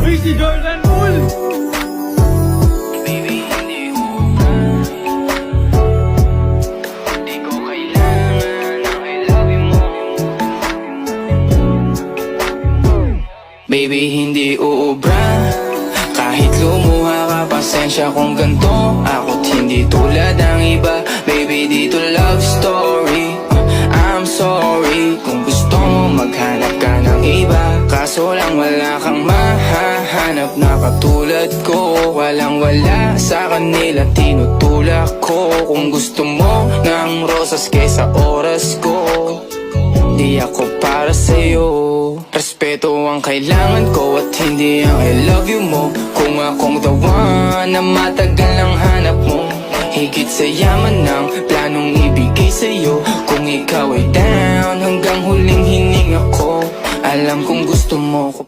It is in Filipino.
Uy, si Jordan Poole! Baby, hindi ubra. Di ko kailangan ang I love you mo. Baby, hindi uubra. Kahit lumuha ka, pasensya kung ganto. Ako't hindi tulad ng iba. Baby, dito love story. I'm sorry kung gusto mo maghanap ka ng iba. Kaso lang wala kang mahahanap na katulad ko. Walang wala sa kanila, tinutulak ko. Kung gusto mo ng rosas kesa oras ko, di ako para sa'yo. Respeto ang kailangan ko at hindi ang I love you mo. Kung akong the one na matagal ang hanap mo, higit sa yaman ng planong ibigay sa'yo. Kung ikaw ay down, hanggang huling hininga ko. Alam kong gusto mo ko.